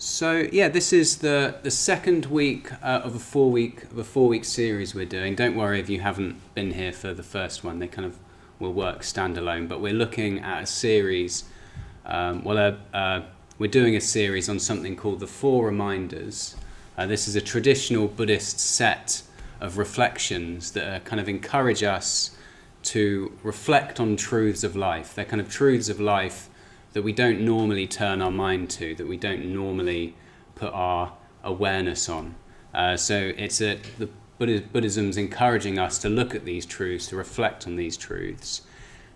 So yeah, this is the second week of a four week series we're doing. Don't worry if you haven't been here for the first one; they kind of will work standalone. But we're looking at a series. We're doing a series on something called the Four Reminders. This is a traditional Buddhist set of reflections that kind of encourage us to reflect on truths of life. They're kind of truths of life that we don't normally turn our mind to, that we don't normally put our awareness on. So Buddhism's encouraging us to look at these truths, to reflect on these truths.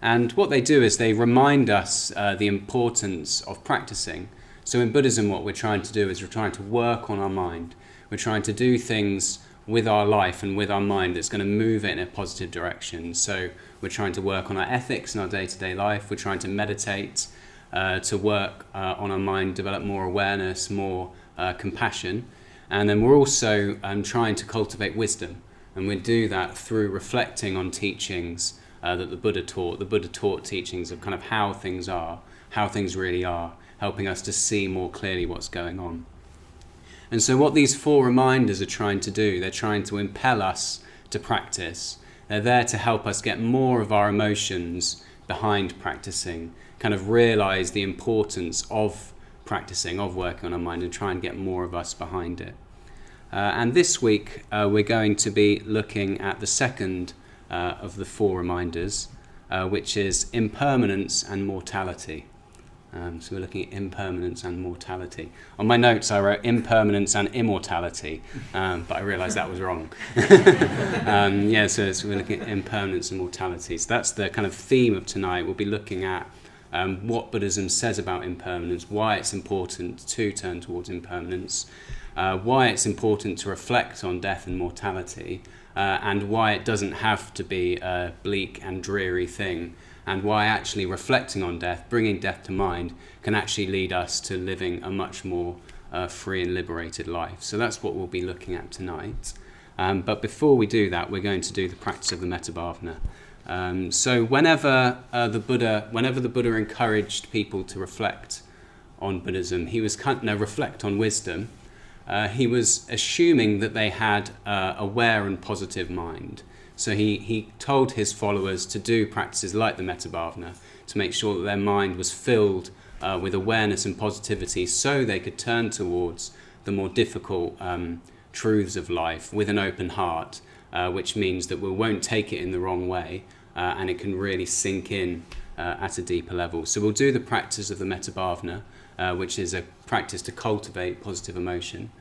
And what they do is they remind us the importance of practicing. So in Buddhism, what we're trying to do is we're trying to work on our mind. We're trying to do things with our life and with our mind that's going to move it in a positive direction. So we're trying to work on our ethics in our day-to-day life. We're trying to meditate, to work on our mind, develop more awareness, more compassion. And then we're also trying to cultivate wisdom. And we do that through reflecting on teachings that the Buddha taught. The Buddha taught teachings of kind of how things are, how things really are, helping us to see more clearly what's going on. And so what these four reminders are trying to do, they're trying to impel us to practice. They're there to help us get more of our emotions behind practicing, kind of realize the importance of practicing, of working on our mind, and try and get more of us behind it. And this week we're going to be looking at the second of the four reminders, which is impermanence and mortality. So we're looking at impermanence and mortality. On my notes I wrote impermanence and immortality, but I realised that was wrong. So we're looking at impermanence and mortality. So that's the kind of theme of tonight. We'll be looking at what Buddhism says about impermanence, why it's important to turn towards impermanence, why it's important to reflect on death and mortality, and why it doesn't have to be a bleak and dreary thing, and why actually reflecting on death, bringing death to mind, can actually lead us to living a much more free and liberated life. So that's what we'll be looking at tonight. But before we do that, we're going to do the practice of the Metta Bhavana. So whenever the Buddha encouraged people to reflect on Buddhism, he was reflect on wisdom. He was assuming that they had a aware and positive mind. So he told his followers to do practices like the Metta Bhavana to make sure that their mind was filled with awareness and positivity, so they could turn towards the more difficult truths of life with an open heart, which means that we won't take it in the wrong way, and it can really sink in at a deeper level. So we'll do the practice of the Metta Bhavana, which is a practice to cultivate positive emotion.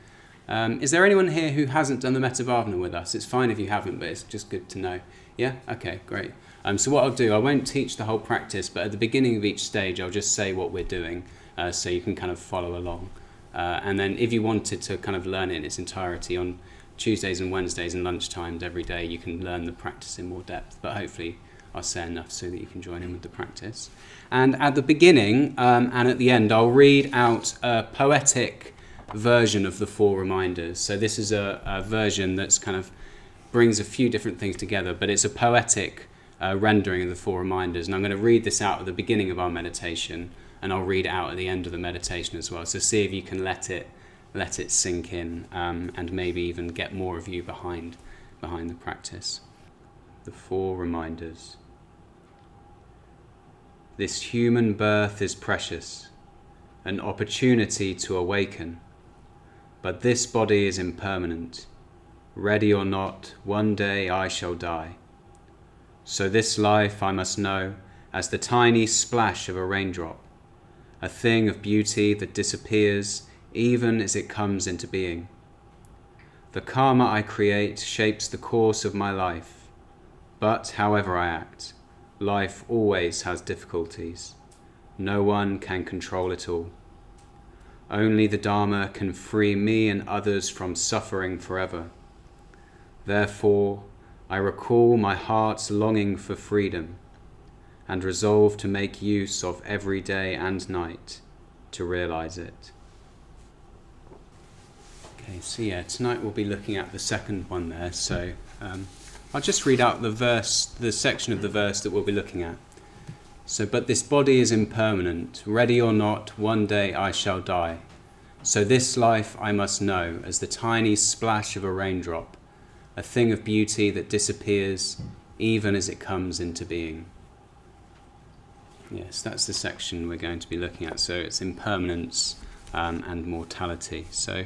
Is there anyone here who hasn't done the Metta Bhavana with us? It's fine if you haven't, but it's just good to know. Yeah? Okay, great. So what I'll do, I won't teach the whole practice, but at the beginning of each stage, I'll just say what we're doing, so you can kind of follow along. And then if you wanted to kind of learn it in its entirety on Tuesdays and Wednesdays and lunchtimes every day, you can learn the practice in more depth, but hopefully I'll say enough so that you can join in with the practice. And at the beginning and at the end, I'll read out a poetic version of the four reminders. So this is a version that's kind of brings a few different things together, but it's a poetic rendering of the four reminders. And I'm going to read this out at the beginning of our meditation, and I'll read it out at the end of the meditation as well. So see if you can let it sink in, and maybe even get more of you behind the practice. The four reminders. This human birth is precious, an opportunity to awaken. But this body is impermanent. Ready or not, one day I shall die. So this life I must know as the tiny splash of a raindrop, a thing of beauty that disappears even as it comes into being. The karma I create shapes the course of my life, but however I act, life always has difficulties. No one can control it all. Only the Dharma can free me and others from suffering forever. Therefore, I recall my heart's longing for freedom and resolve to make use of every day and night to realize it. Okay, so yeah, tonight we'll be looking at the second one there. So I'll just read out the section of the verse that we'll be looking at. So, but this body is impermanent. Ready or not, one day I shall die. So this life I must know as the tiny splash of a raindrop, a thing of beauty that disappears even as it comes into being. Yes, that's the section we're going to be looking at. So it's impermanence and mortality. So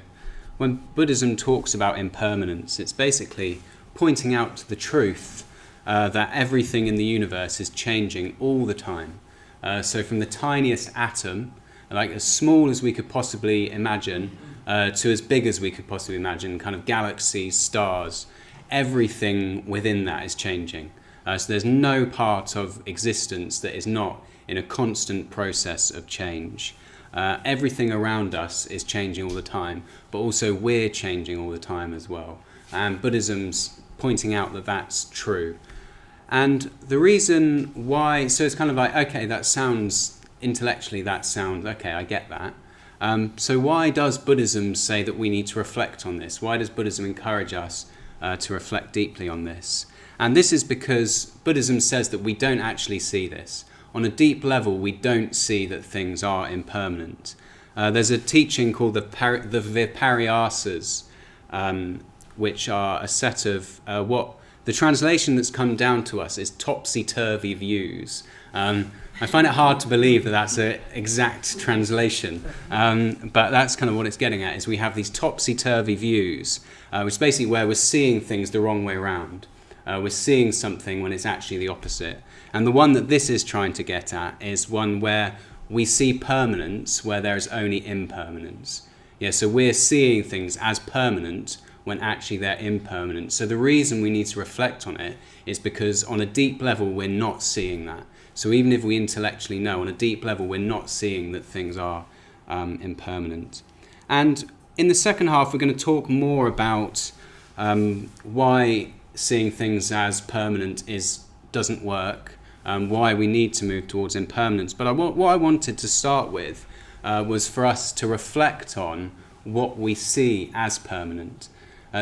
when Buddhism talks about impermanence, it's basically pointing out the truth that everything in the universe is changing all the time. So from the tiniest atom, like as small as we could possibly imagine, to as big as we could possibly imagine, kind of galaxies, stars, everything within that is changing. So there's no part of existence that is not in a constant process of change. Everything around us is changing all the time, but also we're changing all the time as well. And Buddhism's pointing out that that's true. And the reason why, so it's kind of like, okay, that sounds, intellectually that sounds, okay, I get that. So why does Buddhism say that we need to reflect on this? Why does Buddhism encourage us to reflect deeply on this? And this is because Buddhism says that we don't actually see this. On a deep level, we don't see that things are impermanent. There's a teaching called the Viparyasas, which are a set of what the translation that's come down to us is topsy-turvy views. I find it hard to believe that that's an exact translation, but that's kind of what it's getting at, is we have these topsy-turvy views, which is basically where we're seeing things the wrong way around. We're seeing something when it's actually the opposite. And the one that this is trying to get at is one where we see permanence where there is only impermanence. Yeah, so we're seeing things as permanent when actually they're impermanent. So the reason we need to reflect on it is because on a deep level we're not seeing that. So even if we intellectually know, on a deep level we're not seeing that things are impermanent. And in the second half we're going to talk more about why seeing things as permanent doesn't work, why we need to move towards impermanence. But what I wanted to start with was for us to reflect on what we see as permanent.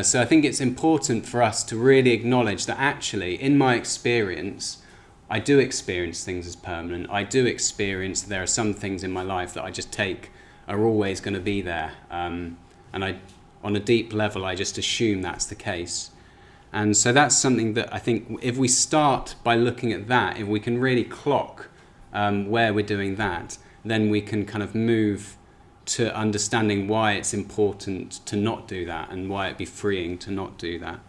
So I think it's important for us to really acknowledge that actually, in my experience, I do experience things as permanent. I do experience that there are some things in my life that I just take are always going to be there. And on a deep level, I just assume that's the case. And so that's something that I think if we start by looking at that, if we can really clock where we're doing that, then we can kind of move to understanding why it's important to not do that and why it'd be freeing to not do that.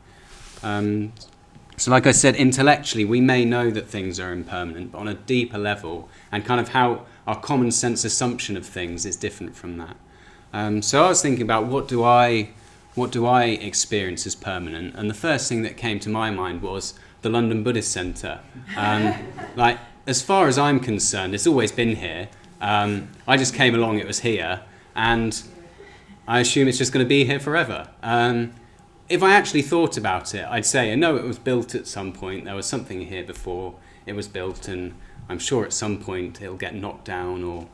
So like I said, intellectually, we may know that things are impermanent, but on a deeper level, and kind of how our common sense assumption of things is different from that. So I was thinking about what do I experience as permanent? And the first thing that came to my mind was the London Buddhist Centre. Like, as far as I'm concerned, it's always been here. I just came along, it was here, and I assume it's just going to be here forever. If I actually thought about it, I'd say, no, it was built at some point. There was something here before it was built, and I'm sure at some point it'll get knocked down or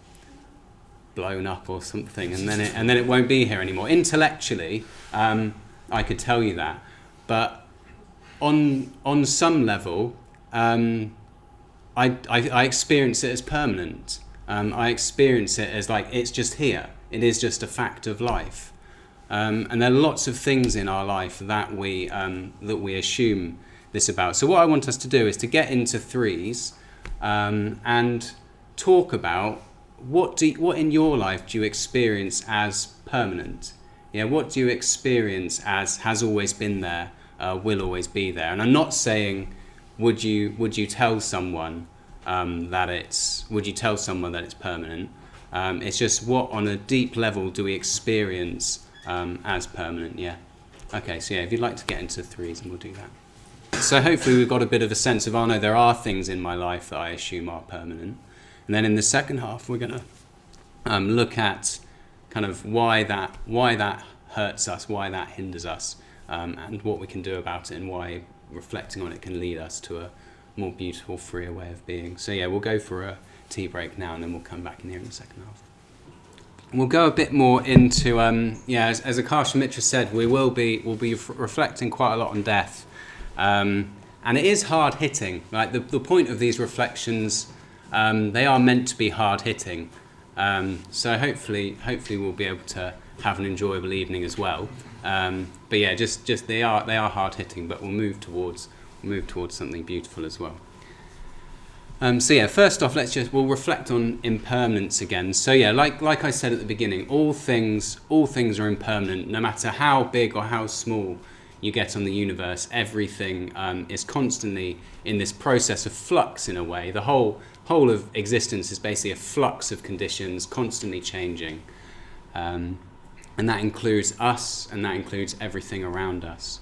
blown up or something, and then it won't be here anymore. Intellectually, I could tell you that, but on some level, I experience it as permanent. I experience it as like it's just here. It is just a fact of life, and there are lots of things in our life that we assume this about. So what I want us to do is to get into threes and talk about what in your life do you experience as permanent? Yeah, what do you experience as has always been there, will always be there? And I'm not saying would you tell someone that it's permanent. It's just what on a deep level do we experience as permanent? Yeah. Okay. So yeah, if you'd like to get into threes, and we'll do that. So hopefully we've got a bit of a sense of, no, there are things in my life that I assume are permanent. And then in the second half, we're going to look at kind of why that hurts us, why that hinders us, and what we can do about it, and why reflecting on it can lead us to a more beautiful, freer way of being. So yeah, we'll go for a tea break now, and then we'll come back in here in the second half. We'll go a bit more into, as Akasha Mitra said, we'll be reflecting quite a lot on death, and it is hard hitting. Like the point of these reflections. They are meant to be hard hitting, so hopefully we'll be able to have an enjoyable evening as well. But yeah, just they are hard hitting, but we'll move towards something beautiful as well. So yeah, first off, we'll reflect on impermanence again. So yeah, like I said at the beginning, all things are impermanent. No matter how big or how small you get on the universe, everything is constantly in this process of flux in a way. The whole of existence is basically a flux of conditions, constantly changing. And that includes us, and that includes everything around us.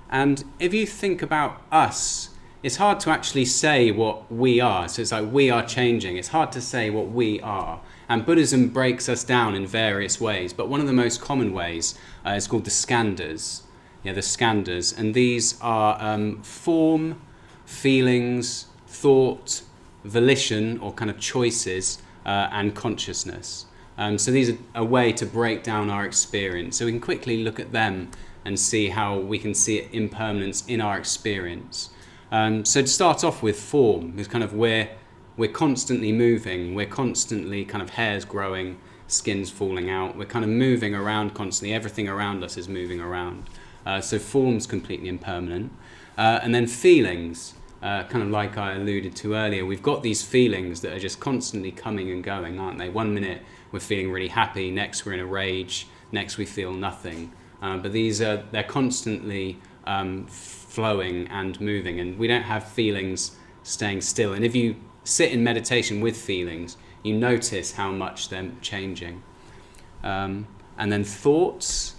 And if you think about us, it's hard to actually say what we are. So it's like we are changing. It's hard to say what we are. And Buddhism breaks us down in various ways. But one of the most common ways is called the skandhas. Yeah, the skandhas. And these are form, feelings, thought, volition, or kind of choices, and consciousness. So these are a way to break down our experience. So we can quickly look at them and see how we can see impermanence in our experience. So to start off with form, is kind of we're constantly moving, we're constantly kind of hairs growing, skin's falling out, we're kind of moving around constantly, everything around us is moving around. So form's completely impermanent. And then feelings, kind of like I alluded to earlier, we've got these feelings that are just constantly coming and going, aren't they? One minute we're feeling really happy, next we're in a rage, next we feel nothing. But they're constantly flowing and moving, and we don't have feelings staying still. And if you sit in meditation with feelings, you notice how much they're changing. And then thoughts.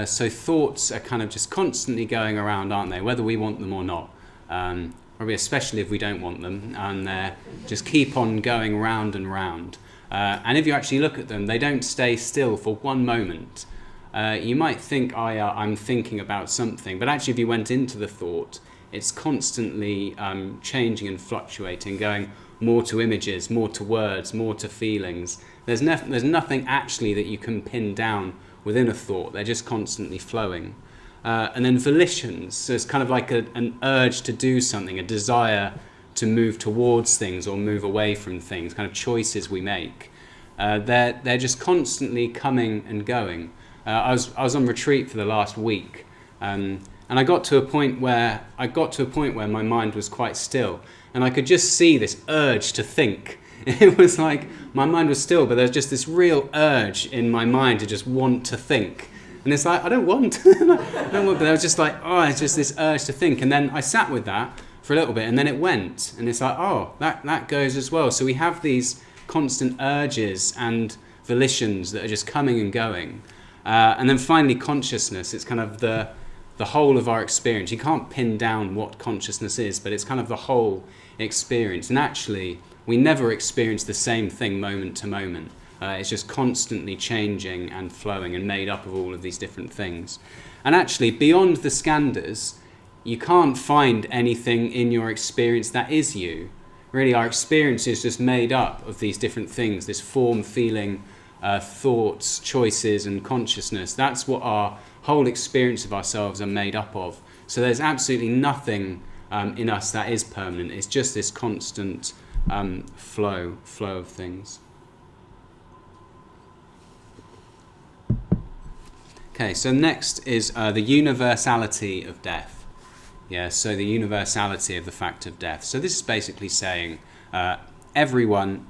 So thoughts are kind of just constantly going around, aren't they? Whether we want them or not. Probably especially if we don't want them, and they just keep on going round and round. And if you actually look at them, they don't stay still for one moment. You might think, I'm thinking about something, but actually if you went into the thought, it's constantly changing and fluctuating, going more to images, more to words, more to feelings. There's nothing actually that you can pin down within a thought. They're just constantly flowing. And then volitions, so it's kind of like an urge to do something, a desire to move towards things or move away from things, kind of choices we make. They're just constantly coming and going. I was on retreat for the last week, and I got to a point where my mind was quite still, and I could just see this urge to think. It was like my mind was still, but there's just this real urge in my mind to just want to think. And it's like, I don't want, but I was just like, it's just this urge to think. And then I sat with that for a little bit, and then it went, and it's like, that goes as well. So we have these constant urges and volitions that are just coming and going. And then finally consciousness. It's kind of the whole of our experience. You can't pin down what consciousness is, but it's kind of the whole experience. And actually, we never experience the same thing moment to moment. It's just constantly changing and flowing and made up of all of these different things. And actually, beyond the skandhas, you can't find anything in your experience that is you. Really, our experience is just made up of these different things, this form, feeling, thoughts, choices, and consciousness. That's what our whole experience of ourselves are made up of. So there's absolutely nothing in us that is permanent. It's just this constant flow of things. Okay, so next is the universality of death. Yeah, so the universality of the fact of death. So this is basically saying everyone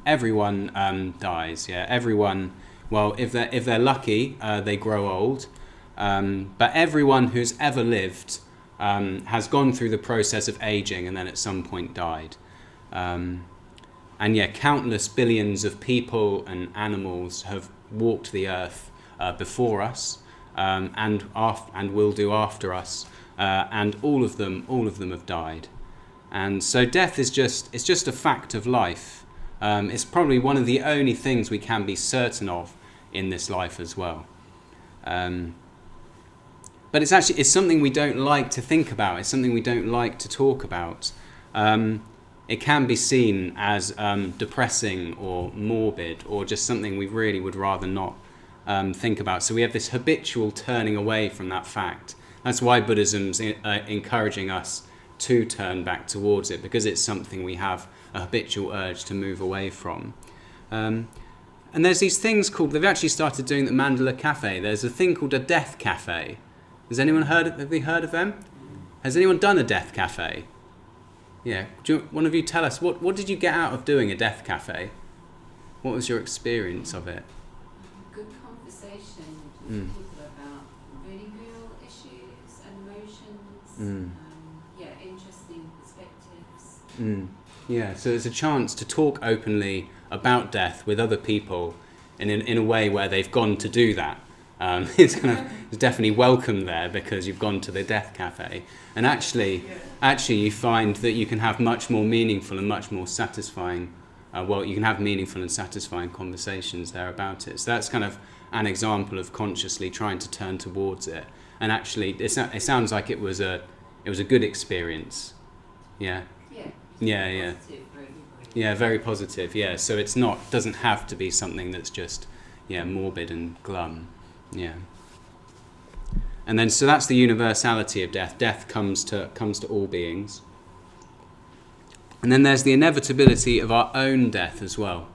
dies. Yeah, everyone. Well, if they're lucky, they grow old. But everyone who's ever lived has gone through the process of aging and then at some point died. And yeah, countless billions of people and animals have walked the earth before us, and will do after us, and all of them have died. And so death is just a fact of life. It's probably one of the only things we can be certain of in this life as well. But it's something we don't like to think about. It's something we don't like to talk about. It can be seen as depressing or morbid, or just something we really would rather not think about. So we have this habitual turning away from that fact. That's why Buddhism's encouraging us to turn back towards it, because it's something we have a habitual urge to move away from. And there's these things called, they've actually started doing the Mandela Cafe. There's a thing called a death cafe. Has anyone have you heard of them? Has anyone done a death cafe? Yeah. One of you tell us, what did you get out of doing a death cafe? What was your experience of it? Good conversation with people about really real issues and emotions. Interesting perspectives. Yeah, so it's a chance to talk openly about death with other people in a way where they've gone to do that. It's definitely welcome there because you've gone to the death cafe. And actually you find that you can have much more meaningful and much more satisfying, you can have meaningful and satisfying conversations there about it. So that's kind of an example of consciously trying to turn towards it. And actually, it sounds like it was a good experience. Yeah. Yeah. Yeah, very positive. Yeah, so it's doesn't have to be something that's just morbid and glum. Yeah. And then so that's the universality of death. Death comes to all beings. And then there's the inevitability of our own death as well.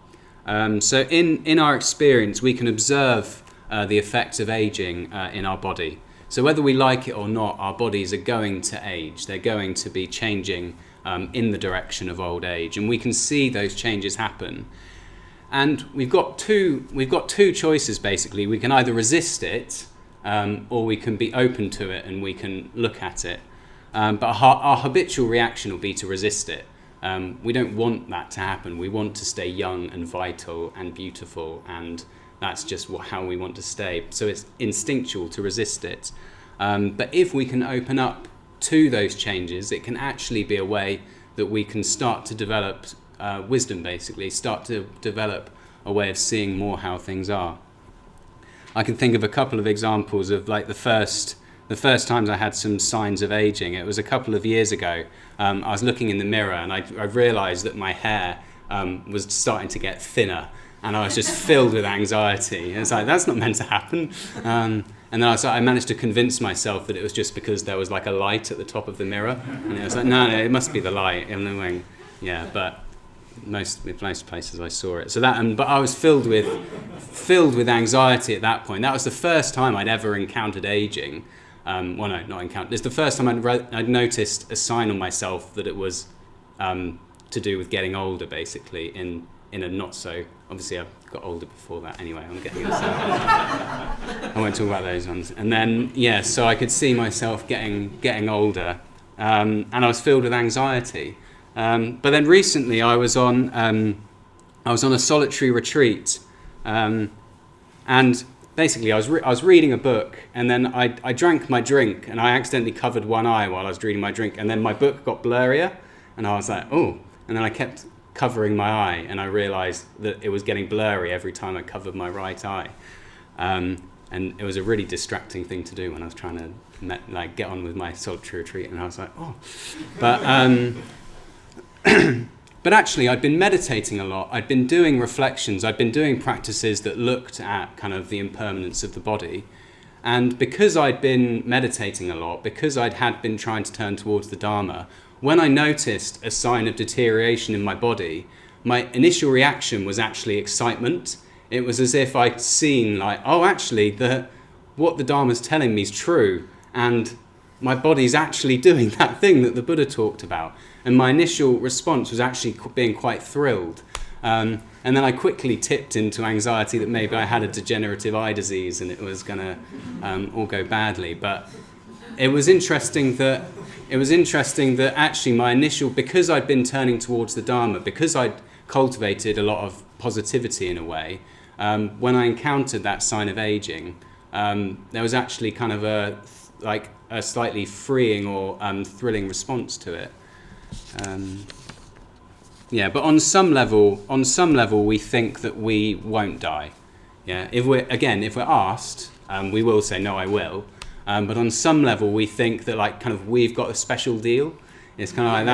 So in our experience, we can observe the effects of aging in our body. So whether we like it or not, our bodies are going to age. They're going to be changing in the direction of old age, and we can see those changes happen. And we've got two choices basically. We can either resist it, or we can be open to it and we can look at it. But our habitual reaction will be to resist it. We don't want that to happen. We want to stay young and vital and beautiful, and that's just how we want to stay. So it's instinctual to resist it. But if we can open up to those changes, it can actually be a way that we can start to develop wisdom, basically, start to develop a way of seeing more how things are. I can think of a couple of examples of like the first times I had some signs of aging. It was a couple of years ago. I was looking in the mirror and I realised that my hair was starting to get thinner, and I was just filled with anxiety. It's like, that's not meant to happen. And then I managed to convince myself that it was just because there was like a light at the top of the mirror, and it was like, no, it must be the light. Yeah, but most places I saw it. So but I was filled with anxiety at that point. That was the first time I'd ever encountered aging. It's the first time I'd noticed a sign on myself that it was to do with getting older, basically, in a not so. Obviously, I've got older before that anyway. I'm getting it. I won't talk about those ones. And then, so I could see myself getting older, and I was filled with anxiety. But then recently, I was on a solitary retreat, and basically, I was reading a book, and then I drank my drink, and I accidentally covered one eye while I was reading my drink, and then my book got blurrier, and I was like, oh, and then I kept covering my eye, and I realised that it was getting blurry every time I covered my right eye, and it was a really distracting thing to do when I was trying to get on with my solitary retreat, and I was like, oh, but actually I'd been meditating a lot. I'd been doing reflections. I'd been doing practices that looked at kind of the impermanence of the body, and because I'd been meditating a lot, because had been trying to turn towards the Dharma, when I noticed a sign of deterioration in my body, my initial reaction was actually excitement. It was as if I'd seen actually what the Dharma's telling me is true, and my body's actually doing that thing that the Buddha talked about. And my initial response was actually being quite thrilled. And then I quickly tipped into anxiety that maybe I had a degenerative eye disease and it was going to all go badly. But it was interesting that actually my initial, because I'd been turning towards the Dharma, because I'd cultivated a lot of positivity in a way, when I encountered that sign of aging, there was actually kind of a slightly freeing or thrilling response to it. But on some level, we think that we won't die. Yeah, if we're asked, we will say no, I will. But on some level, we think that we've got a special deal. It's kind of like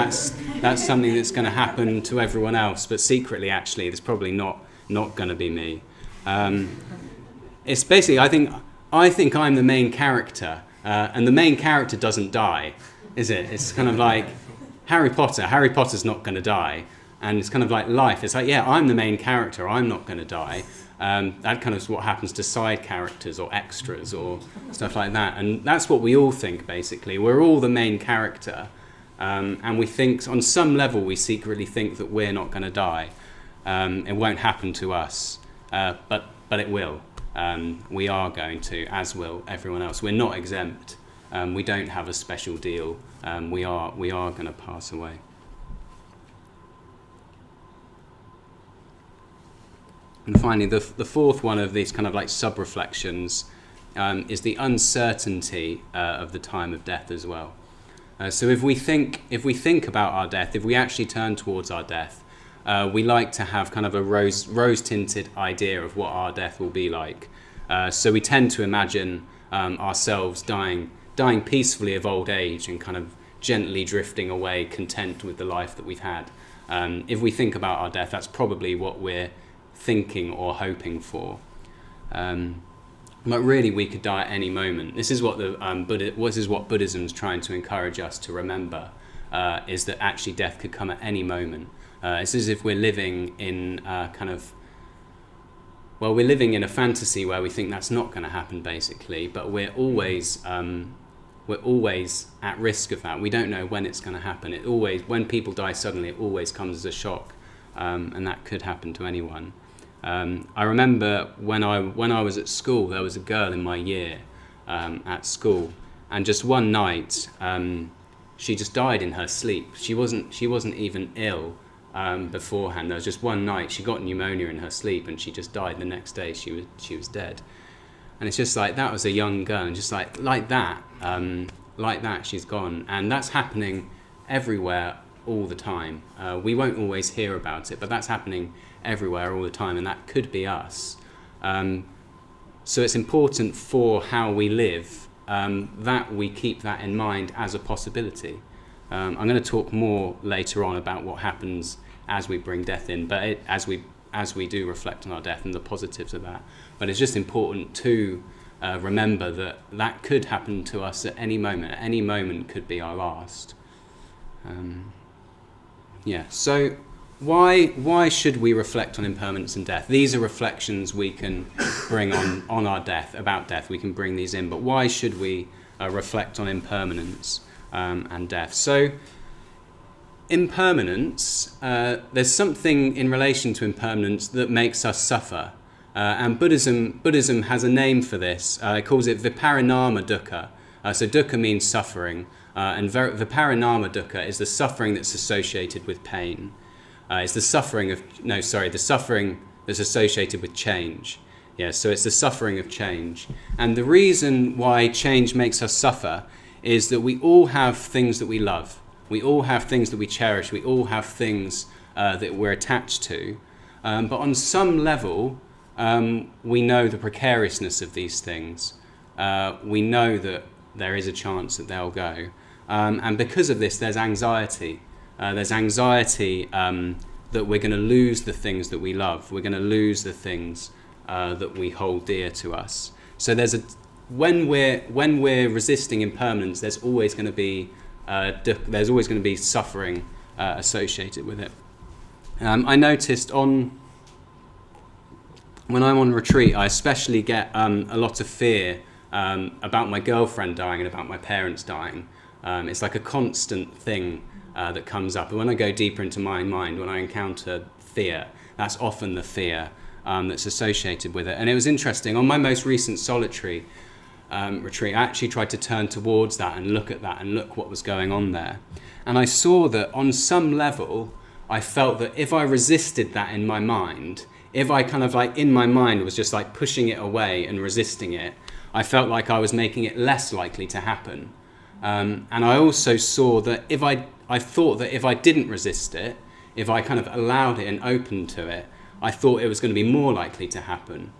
that's something that's going to happen to everyone else, but secretly, actually, it's probably not going to be me. It's basically, I think I'm the main character, and the main character doesn't die, is it? It's kind of like Harry Potter. Harry Potter's not going to die, and it's kind of like life. It's like, yeah, I'm the main character. I'm not going to die. That kind of is what happens to side characters or extras or stuff like that. And that's what we all think, basically. We're all the main character. And we think, on some level, we secretly think that we're not going to die. It won't happen to us, but it will. We are going to, as will everyone else. We're not exempt. We don't have a special deal. We are going to pass away. And finally, the fourth one of these kind of like sub-reflections is the uncertainty of the time of death as well. So if we think about our death, if we actually turn towards our death, we like to have kind of a rose-tinted idea of what our death will be like. So we tend to imagine ourselves dying peacefully of old age and kind of gently drifting away, content with the life that we've had. If we think about our death, that's probably what we're thinking or hoping for. But really, we could die at any moment. This is what what Buddhism's trying to encourage us to remember, is that actually death could come at any moment. It's as if we're living in we're living in a fantasy where we think that's not going to happen, basically. But we're always at risk of that. We don't know when it's going to happen. When people die suddenly, it always comes as a shock, and that could happen to anyone. I remember when I was at school, there was a girl in my year at school, and just one night she just died in her sleep. She wasn't even ill beforehand. There was just one night she got pneumonia in her sleep, and she just died. The next day she was dead. And it's just like, that was a young girl, and just like that she's gone. And that's happening everywhere all the time. We won't always hear about it, but that's happening everywhere all the time, and that could be us. So it's important for how we live that we keep that in mind as a possibility. I'm going to talk more later on about what happens as we bring death in, but as we do reflect on our death and the positives of that. But it's just important to remember that could happen to us at any moment. Any moment could be our last. So why should we reflect on impermanence and death? These are reflections we can bring on our death, about death. We can bring these in, but why should we reflect on impermanence and death? So impermanence, there's something in relation to impermanence that makes us suffer. And Buddhism has a name for this. It calls it viparinama dukkha. So dukkha means suffering, and viparinama dukkha is the suffering that's associated with pain. It's the suffering that's associated with change. So it's the suffering of change. And the reason why change makes us suffer is that we all have things that we love. We all have things that we cherish. We all have things that we're attached to. But on some level, we know the precariousness of these things. We know that there is a chance that they'll go. And because of this, there's anxiety. There's anxiety that we're going to lose the things that we love. We're going to lose the things that we hold dear to us. So when we're resisting impermanence, there's always going to be suffering associated with it. I noticed when I'm on retreat, I especially get a lot of fear about my girlfriend dying and about my parents dying. It's like a constant thing that comes up. And when I go deeper into my mind, when I encounter fear, that's often the fear that's associated with it. And it was interesting, on my most recent solitary retreat, I actually tried to turn towards that and look at that and look what was going on there. And I saw that on some level, I felt that if I resisted that in my mind, if I kind of like in my mind was just like pushing it away and resisting it, I felt like I was making it less likely to happen. And I also saw that I thought that if I didn't resist it, if I kind of allowed it and opened to it, I thought it was going to be more likely to happen.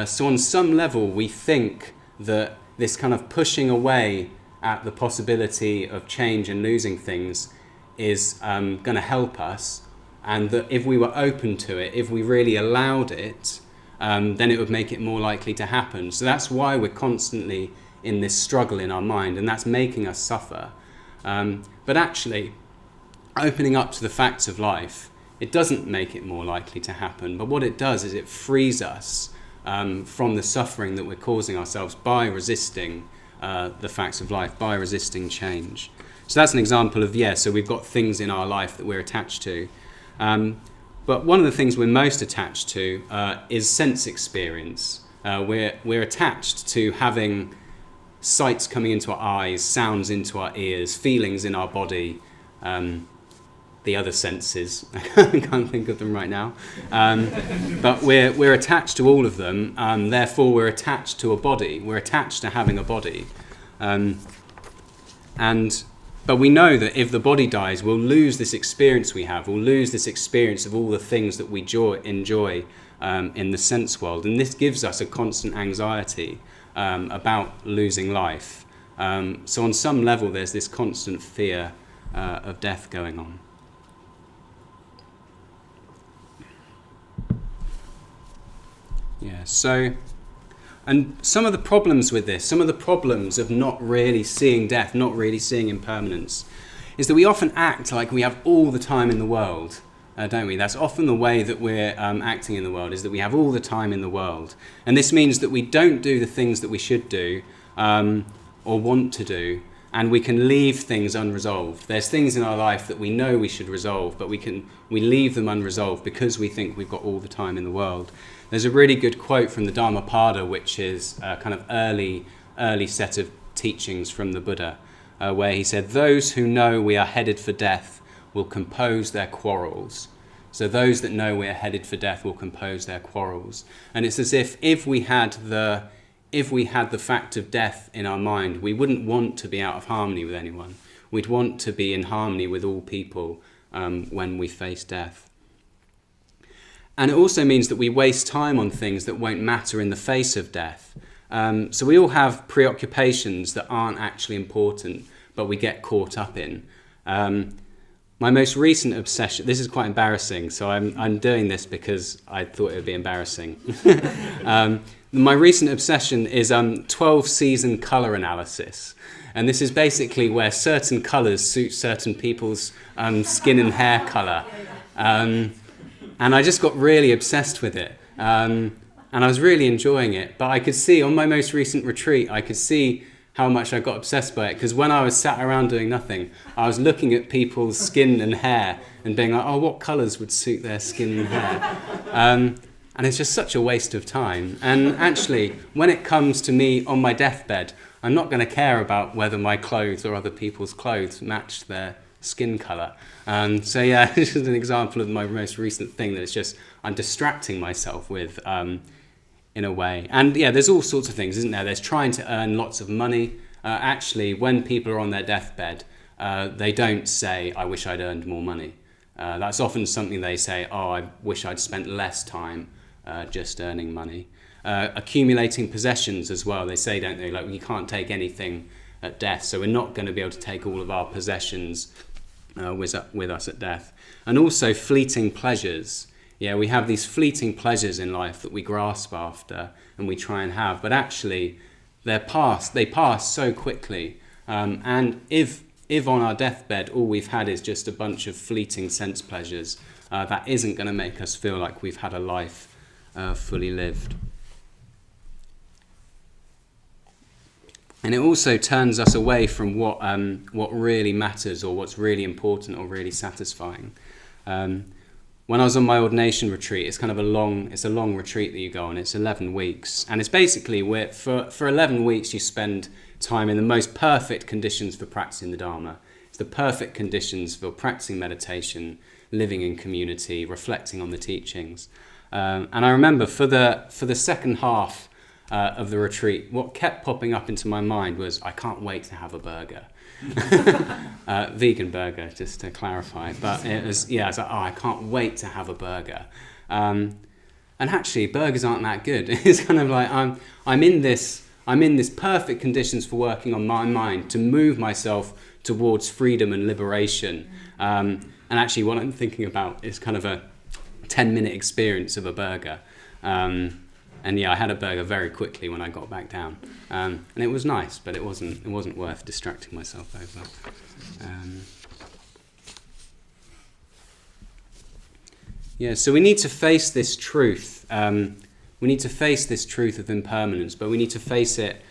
So on some level, we think that this kind of pushing away at the possibility of change and losing things is going to help us, and that if we were open to it, if we really allowed it, then it would make it more likely to happen. So that's why we're constantly in this struggle in our mind, and that's making us suffer. But actually, opening up to the facts of life it doesn't make it more likely to happen. But what it does is it frees us from the suffering that we're causing ourselves by resisting the facts of life, by resisting change. So that's an example of, so we've got things in our life that we're attached to. But one of the things we're most attached to is sense experience. We're attached to having sights coming into our eyes, sounds into our ears, feelings in our body, the other senses. I can't think of them right now. But we're attached to all of them, therefore we're attached to a body. We're attached to having a body. But we know that if the body dies, we'll lose this experience we have. We'll lose this experience of all the things that we enjoy in the sense world. And this gives us a constant anxiety about losing life. So on some level, there's this constant fear of death going on. And some of the problems with this, some of the problems of not really seeing death, not really seeing impermanence, is that we often act like we have all the time in the world, don't we? That's often the way that we're acting in the world, is that we have all the time in the world. And this means that we don't do the things that we should do or want to do, and we can leave things unresolved. There's things in our life that we know we should resolve, but we leave them unresolved because we think we've got all the time in the world. There's a really good quote from the Dhammapada, which is a kind of early set of teachings from the Buddha, where he said, "Those who know we are headed for death will compose their quarrels." So those that know we are headed for death will compose their quarrels. And it's as if we had the fact of death in our mind, we wouldn't want to be out of harmony with anyone. We'd want to be in harmony with all people when we face death. And it also means that we waste time on things that won't matter in the face of death. So we all have preoccupations that aren't actually important, but we get caught up in. My most recent obsession, this is quite embarrassing, so I'm doing this because I thought it would be embarrassing. My recent obsession is 12-season colour analysis. And this is basically where certain colours suit certain people's skin and hair colour. And I just got really obsessed with it. And I was really enjoying it. But I could see, on my most recent retreat, I could see how much I got obsessed by it. Because when I was sat around doing nothing, I was looking at people's skin and hair and being like, oh, what colours would suit their skin and hair? And it's just such a waste of time. And actually, when it comes to me on my deathbed, I'm not going to care about whether my clothes or other people's clothes match their skin colour. This is an example of my most recent thing that it's just I'm distracting myself with in a way. And there's all sorts of things, isn't there? There's trying to earn lots of money. Actually, when people are on their deathbed, they don't say, I wish I'd earned more money. That's often something they say, oh, I wish I'd spent less time just earning money. Accumulating possessions as well, they say, don't they? Like, you can't take anything at death, so we're not going to be able to take all of our possessions with us at death. And also fleeting pleasures. We have these fleeting pleasures in life that we grasp after and we try and have, but actually they pass so quickly. And if on our deathbed all we've had is just a bunch of fleeting sense pleasures, that isn't going to make us feel like we've had a life fully lived. And it also turns us away from what really matters or what's really important or really satisfying. When I was on my ordination retreat, it's kind of a long retreat that you go on. It's 11 weeks. And it's basically where for 11 weeks you spend time in the most perfect conditions for practicing the Dharma. It's the perfect conditions for practicing meditation, living in community, reflecting on the teachings. And I remember for the second half of the retreat, what kept popping up into my mind was, I can't wait to have a burger. Vegan burger, just to clarify. But it was, I was like, I can't wait to have a burger. And actually, burgers aren't that good. It's kind of like, I'm in this perfect conditions for working on my mind to move myself towards freedom and liberation. And actually, what I'm thinking about is kind of a 10-minute experience of a burger. And I had a burger very quickly when I got back down, and it was nice, but it wasn't worth distracting myself over. Yeah, so we need to face this truth. We need to face this truth of impermanence, but we need to face it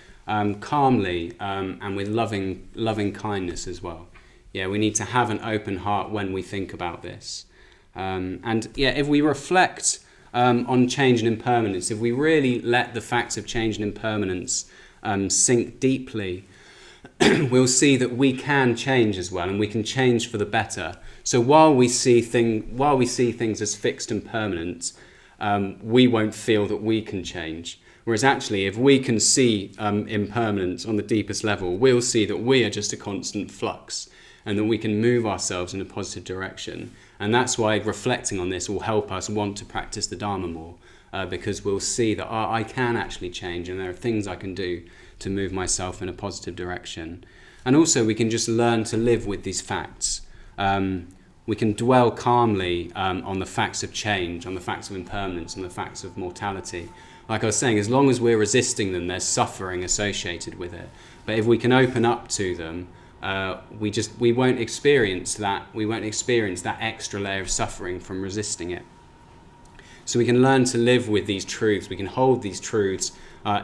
calmly and with loving kindness as well. Yeah, we need to have an open heart when we think about this. And yeah, if we reflect on change and impermanence, if we really let the facts of change and impermanence sink deeply, we'll see that we can change as well, and we can change for the better. So while we see things as fixed and permanent, we won't feel that we can change. Whereas actually, if we can see impermanence on the deepest level, we'll see that we are just a constant flux, and that we can move ourselves in a positive direction. And that's why reflecting on this will help us want to practice the Dharma more, because we'll see that I can actually change, and there are things I can do to move myself in a positive direction. And also we can just learn to live with these facts. We can dwell calmly on the facts of change, on the facts of impermanence, on the facts of mortality. Like I was saying, as long as we're resisting them, there's suffering associated with it. But if we can open up to them, we won't experience that. We won't experience that extra layer of suffering from resisting it. So we can learn to live with these truths. We can hold these truths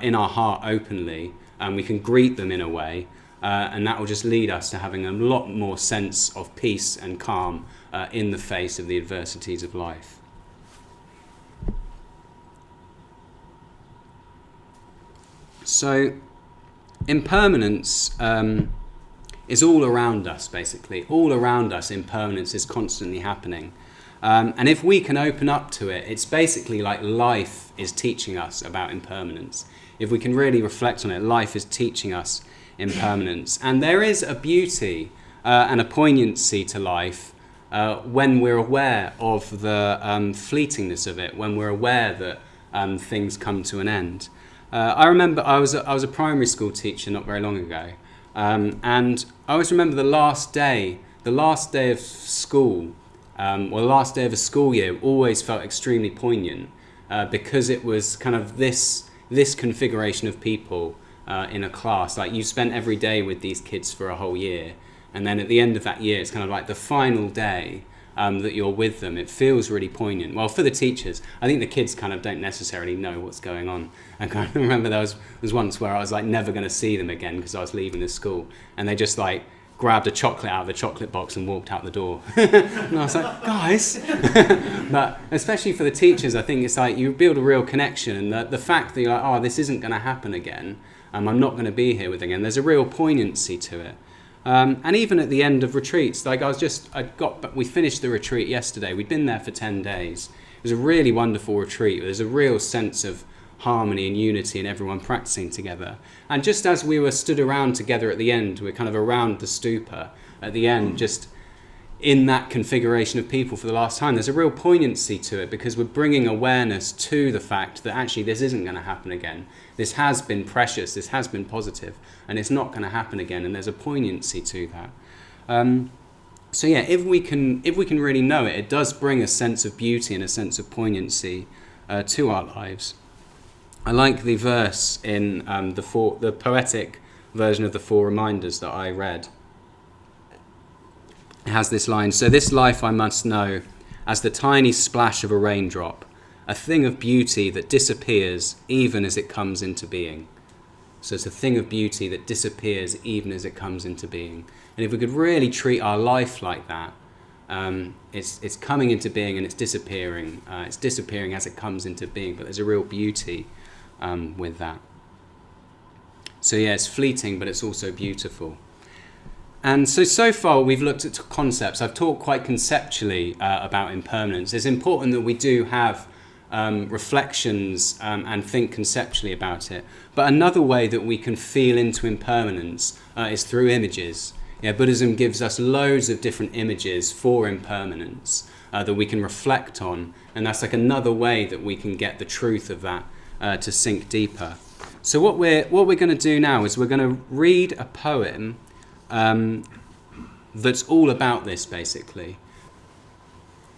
in our heart openly, and we can greet them in a way, and that will just lead us to having a lot more sense of peace and calm in the face of the adversities of life. So impermanence is all around us, basically. All around us, impermanence is constantly happening. And if we can open up to it, it's basically like life is teaching us about impermanence. If we can really reflect on it, life is teaching us impermanence. And there is a beauty and a poignancy to life when we're aware of the fleetingness of it, when we're aware that things come to an end. I remember I was a primary school teacher not very long ago, and I always remember the last day of school, or the last day of a school year always felt extremely poignant because it was kind of this configuration of people in a class. Like, you spent every day with these kids for a whole year, and then at the end of that year it's kind of like the final day that you're with them. It feels really poignant. Well, for the teachers, I think the kids kind of don't necessarily know what's going on. I kind of remember there was once where I was like never going to see them again because I was leaving the school, and they just like grabbed a chocolate out of the chocolate box and walked out the door. And I was like, guys. But especially for the teachers, I think it's like you build a real connection, and the fact that you're like, oh, this isn't going to happen again, I'm not going to be here with again, there's a real poignancy to it. And even at the end of retreats, like we finished the retreat yesterday. We'd been there for 10 days. It was a really wonderful retreat. There's a real sense of harmony and unity and everyone practicing together. And just as we were stood around together at the end, we're kind of around the stupa at the end, just in that configuration of people for the last time, there's a real poignancy to it because we're bringing awareness to the fact that actually this isn't going to happen again. This has been precious, this has been positive, and it's not going to happen again, and there's a poignancy to that. So yeah, if we can really know it, it does bring a sense of beauty and a sense of poignancy to our lives. I like the verse in the poetic version of the Four Reminders that I read. It has this line: "So this life I must know as the tiny splash of a raindrop, a thing of beauty that disappears even as it comes into being." So it's a thing of beauty that disappears even as it comes into being. And if we could really treat our life like that, it's coming into being and it's disappearing. It's disappearing as it comes into being, but there's a real beauty with that. So yeah, it's fleeting, but it's also beautiful. And so far we've looked at concepts. I've talked quite conceptually about impermanence. It's important that we do have reflections and think conceptually about it. But another way that we can feel into impermanence is through images. Yeah, Buddhism gives us loads of different images for impermanence that we can reflect on, and that's like another way that we can get the truth of that to sink deeper. So what we're going to do now is we're going to read a poem that's all about this, basically.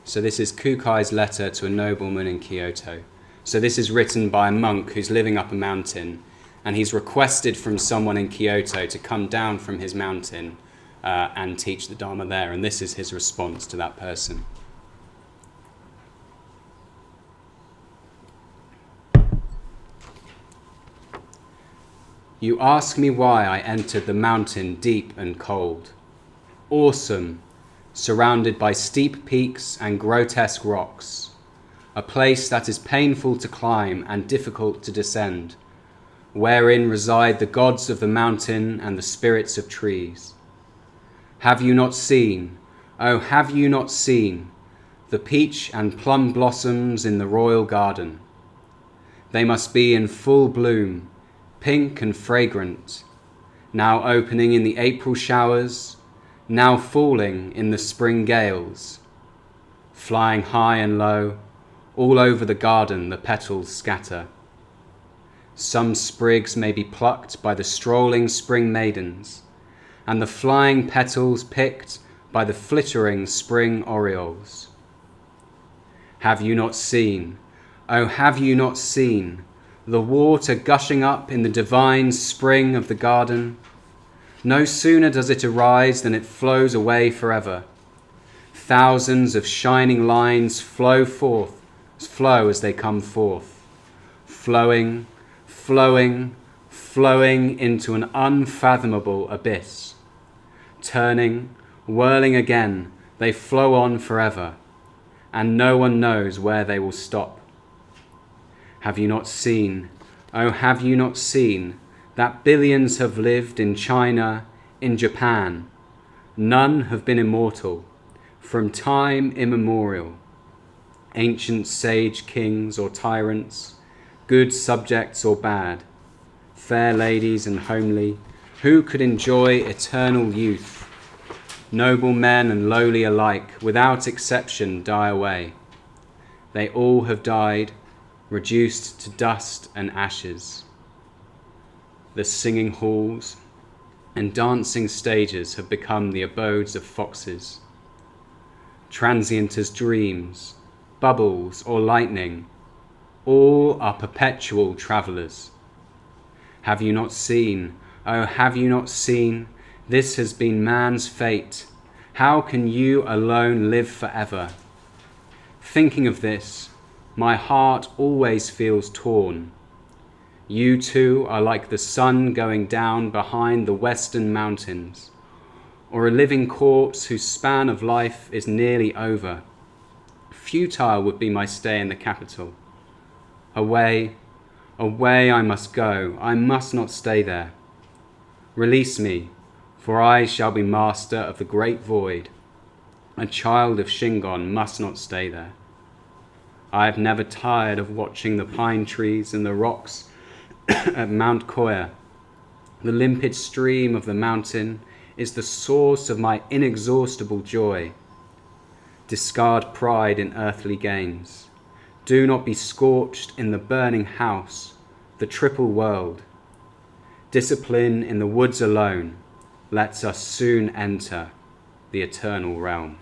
So this is Kukai's letter to a nobleman in Kyoto. So this is written by a monk who's living up a mountain, and he's requested from someone in Kyoto to come down from his mountain and teach the Dharma there, and this is his response to that person. You ask me why I entered the mountain deep and cold. Awesome, surrounded by steep peaks and grotesque rocks. A place that is painful to climb and difficult to descend, wherein reside the gods of the mountain and the spirits of trees. Have you not seen, oh, have you not seen, the peach and plum blossoms in the royal garden? They must be in full bloom, pink and fragrant, now opening in the April showers, now falling in the spring gales. Flying high and low, all over the garden the petals scatter. Some sprigs may be plucked by the strolling spring maidens, and the flying petals picked by the flittering spring orioles. Have you not seen, oh, have you not seen, the water gushing up in the divine spring of the garden? No sooner does it arise than it flows away forever. Thousands of shining lines flow as they come forth, flowing, flowing, flowing into an unfathomable abyss. Turning, whirling again, they flow on forever, and no one knows where they will stop. Have you not seen, oh, have you not seen, that billions have lived in China, in Japan? None have been immortal, from time immemorial. Ancient sage kings or tyrants, good subjects or bad, fair ladies and homely, who could enjoy eternal youth? Noble men and lowly alike, without exception, die away. They all have died, reduced to dust and ashes. The singing halls and dancing stages have become the abodes of foxes. Transient as dreams, bubbles or lightning, all are perpetual travellers. Have you not seen, oh, have you not seen, this has been man's fate. How can you alone live forever? Thinking of this, my heart always feels torn. You too are like the sun going down behind the western mountains, or a living corpse whose span of life is nearly over. Futile would be my stay in the capital. Away, away I must go. I must not stay there. Release me, for I shall be master of the great void. A child of Shingon must not stay there. I have never tired of watching the pine trees and the rocks at Mount Koya. The limpid stream of the mountain is the source of my inexhaustible joy. Discard pride in earthly gains. Do not be scorched in the burning house, the triple world. Discipline in the woods alone lets us soon enter the eternal realm.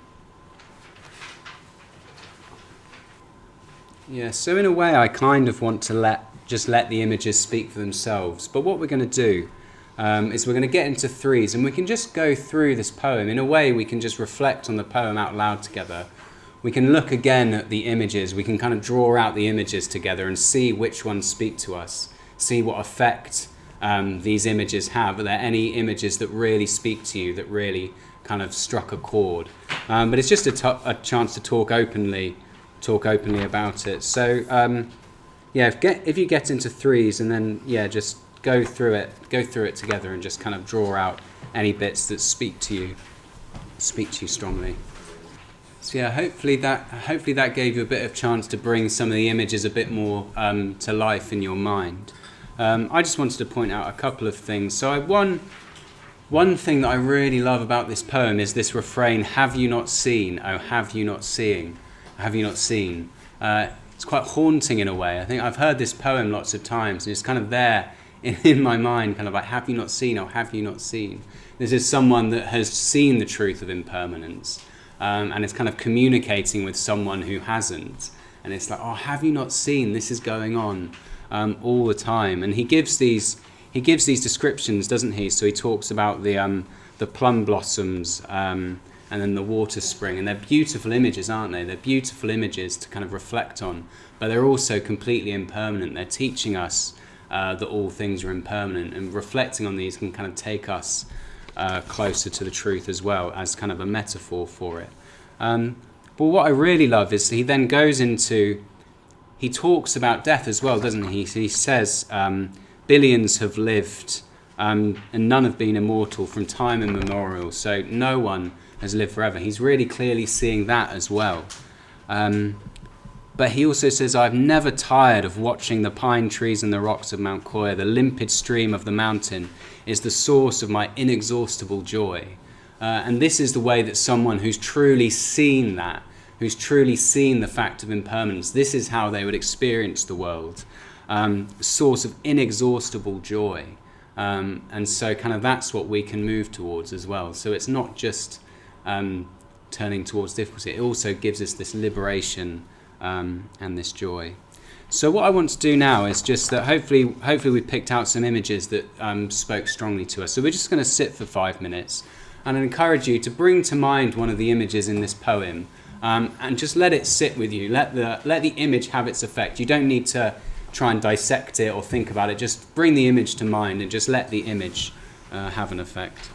Yeah, so in a way I kind of want to let the images speak for themselves. But what we're going to do is we're going to get into threes, and we can just go through this poem. In a way, we can just reflect on the poem out loud together. We can look again at the images. We can kind of draw out the images together and see which ones speak to us, see what effect these images have. Are there any images that really speak to you, that really kind of struck a chord? But it's just a chance to talk openly about it. So if you get into threes, and then just go through it together and just kind of draw out any bits that speak to you strongly. So hopefully that gave you a bit of chance to bring some of the images a bit more to life in your mind. I just wanted to point out a couple of things. So one thing that I really love about this poem is this refrain, have you not seen, oh, have you not seen? Have you not seen? It's quite haunting in a way. I think I've heard this poem lots of times, and it's kind of there in my mind, kind of like, have you not seen, or have you not seen? This is someone that has seen the truth of impermanence, and it's kind of communicating with someone who hasn't. And it's like, oh, have you not seen? This is going on all the time. And he gives these descriptions, doesn't he? So he talks about the plum blossoms, and then the water spring, and they're beautiful images, aren't they? They're beautiful images to kind of reflect on, but they're also completely impermanent. They're teaching us that all things are impermanent, and reflecting on these can kind of take us closer to the truth as well, as kind of a metaphor for it. But what I really love is he then goes into, he talks about death as well, doesn't he? He says, billions have lived and none have been immortal from time immemorial, so no one has lived forever. He's really clearly seeing that as well. But he also says, I've never tired of watching the pine trees and the rocks of Mount Koya. The limpid stream of the mountain is the source of my inexhaustible joy. And this is the way that someone who's truly seen that, who's truly seen the fact of impermanence, this is how they would experience the world. Source of inexhaustible joy. And so kind of that's what we can move towards as well. So it's not just turning towards difficulty, it also gives us this liberation and this joy. So what I want to do now is just that hopefully we picked out some images that spoke strongly to us. So we're just going to sit for 5 minutes, and I encourage you to bring to mind one of the images in this poem, and just let it sit with you. Let the image have its effect. You don't need to try and dissect it or think about it. Just bring the image to mind and just let the image have an effect.